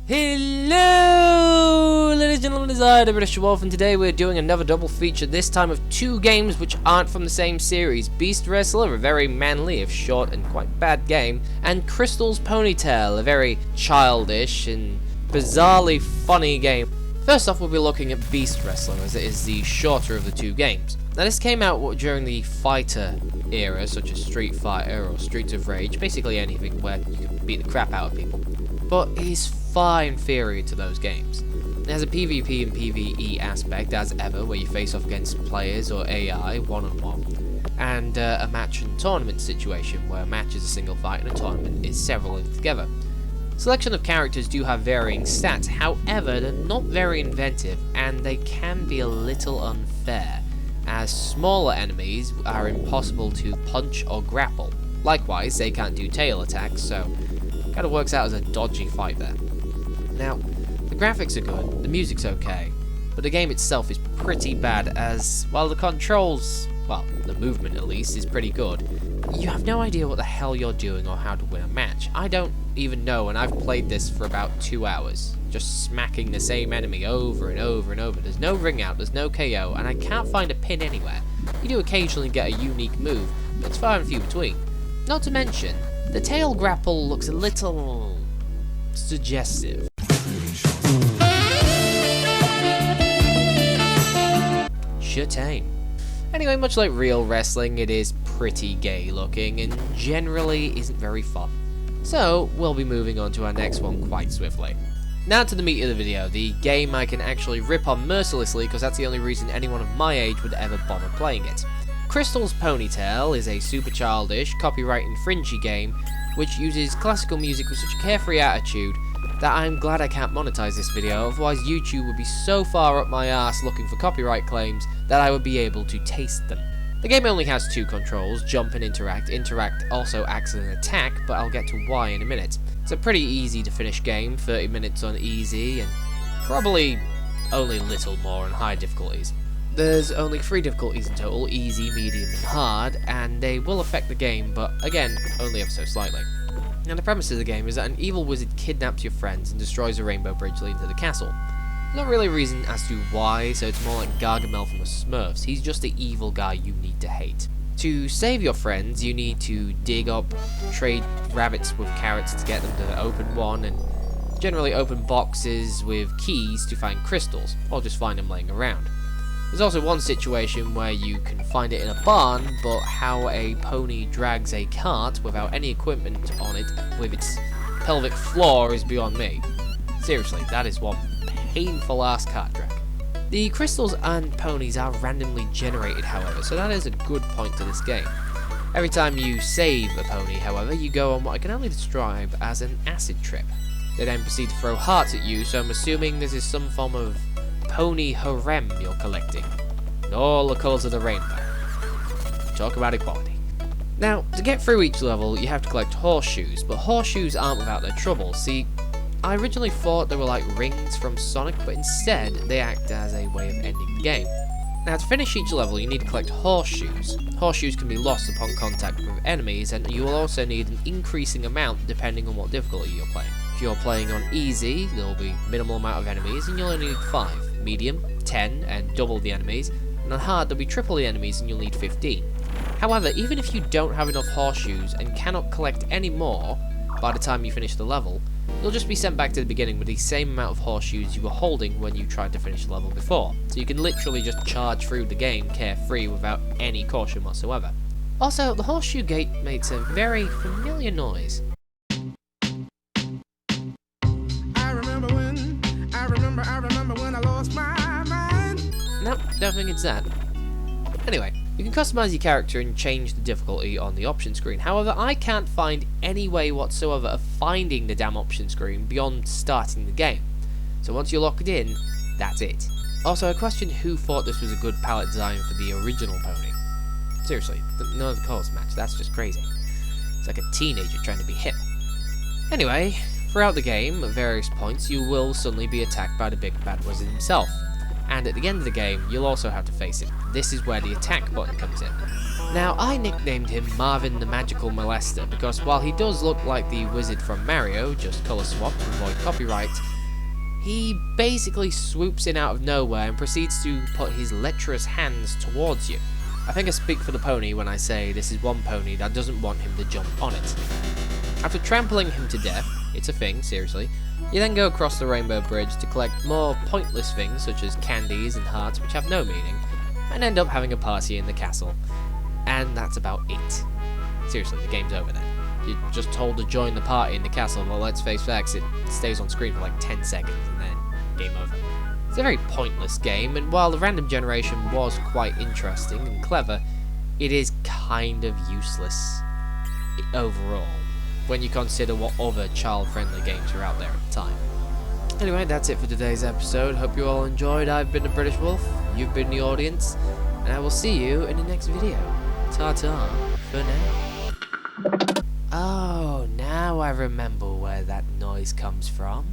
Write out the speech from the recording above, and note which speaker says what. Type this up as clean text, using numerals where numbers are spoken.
Speaker 1: Hello, ladies and gentlemen, it's I, the British Wolf, and today we're doing another double feature, this time of two games which aren't from the same series. Beast Wrestler, a very manly, if short, and quite bad game, and Crystal's Ponytail, a very childish and bizarrely funny game. First off, we'll be looking at Beast Wrestler, as it is the shorter of the two games. Now, this came out during the fighter era, such as Street Fighter or Streets of Rage, basically anything where you can beat the crap out of people. But it is far inferior to those games. It has a PvP and PvE aspect, as ever, where you face off against players or AI one-on-one, and a match and tournament situation, where a match is a single fight and a tournament is several together. Selection of characters do have varying stats, however, they're not very inventive, and they can be a little unfair, as smaller enemies are impossible to punch or grapple. Likewise, they can't do tail attacks, so it kind of works out as a dodgy fight there. Now, the graphics are good, the music's okay, but the game itself is pretty bad, as while the controls, well, the movement at least, is pretty good, you have no idea what the hell you're doing or how to win a match. I don't even know, and I've played this for about 2 hours, just smacking the same enemy over and over and over. There's no ring out, there's no KO, and I can't find a pin anywhere. You do occasionally get a unique move, but it's far and few between. Not to mention, the tail grapple looks a little suggestive. Shit-tame. Anyway, much like real wrestling, it is pretty gay looking and generally isn't very fun. So, we'll be moving on to our next one quite swiftly. Now to the meat of the video, the game I can actually rip on mercilessly because that's the only reason anyone of my age would ever bother playing it. Crystal's Ponytail is a super childish, copyright infringing game which uses classical music with such a carefree attitude that I'm glad I can't monetize this video, otherwise YouTube would be so far up my ass looking for copyright claims that I would be able to taste them. The game only has two controls, jump and interact. Interact also acts as an attack, but I'll get to why in a minute. It's a pretty easy to finish game, 30 minutes on easy, and probably only a little more on high difficulties. There's only 3 difficulties in total, easy, medium and hard, and they will affect the game, but again, only ever so slightly. Now the premise of the game is that an evil wizard kidnaps your friends and destroys a rainbow bridge leading to the castle. Not really a reason as to why, so it's more like Gargamel from the Smurfs. He's just the evil guy you need to hate. To save your friends, you need to dig up, trade rabbits with carrots to get them to open one, and generally open boxes with keys to find crystals, or just find them laying around. There's also one situation where you can find it in a barn, but how a pony drags a cart without any equipment on it with its pelvic floor is beyond me. Seriously, that is one painful ass cart drag. The crystals and ponies are randomly generated, however, so that is a good point to this game. Every time you save a pony, however, you go on what I can only describe as an acid trip. They then proceed to throw hearts at you, so I'm assuming this is some form of pony harem you're collecting. In all the colours of the rainbow. Talk about equality. Now, to get through each level, you have to collect horseshoes, but horseshoes aren't without their trouble. See, I originally thought they were like rings from Sonic, but instead they act as a way of ending the game. Now to finish each level you need to collect horseshoes. Horseshoes can be lost upon contact with enemies, and you will also need an increasing amount depending on what difficulty you're playing. If you're playing on easy, there will be minimal amount of enemies and you'll only need 5, medium, 10 and double the enemies, and on hard there'll be triple the enemies and you'll need 15. However, even if you don't have enough horseshoes and cannot collect any more by the time you finish the level, you'll just be sent back to the beginning with the same amount of horseshoes you were holding when you tried to finish the level before. So you can literally just charge through the game carefree without any caution whatsoever. Also, the horseshoe gate makes a very familiar noise. I remember when I lost my mind. Nope, don't think it's that. Anyway, you can customize your character and change the difficulty on the option screen. However, I can't find any way whatsoever of finding the damn option screen beyond starting the game. So once you're locked in, that's it. Also, I question who thought this was a good palette design for the original pony. Seriously, none of the colours match, that's just crazy. It's like a teenager trying to be hip. Anyway, throughout the game, at various points, you will suddenly be attacked by the big bad wizard himself. And at the end of the game, you'll also have to face him. This is where the attack button comes in. Now, I nicknamed him Marvin the Magical Molester because while he does look like the wizard from Mario, just colour swap to avoid copyright, he basically swoops in out of nowhere and proceeds to put his lecherous hands towards you. I think I speak for the pony when I say this is one pony that doesn't want him to jump on it. After trampling him to death, it's a thing, seriously, you then go across the Rainbow Bridge to collect more pointless things such as candies and hearts which have no meaning, and end up having a party in the castle. And that's about it. Seriously, the game's over then. You're just told to join the party in the castle, well, let's face facts, it stays on screen for like 10 seconds and then game over. It's a very pointless game, and while the random generation was quite interesting and clever, it is kind of useless overall, when you consider what other child-friendly games are out there at the time. Anyway, that's it for today's episode. Hope you all enjoyed. I've been the British Wolf, you've been the audience, and I will see you in the next video. Ta-ta for now. Oh, now I remember where that noise comes from.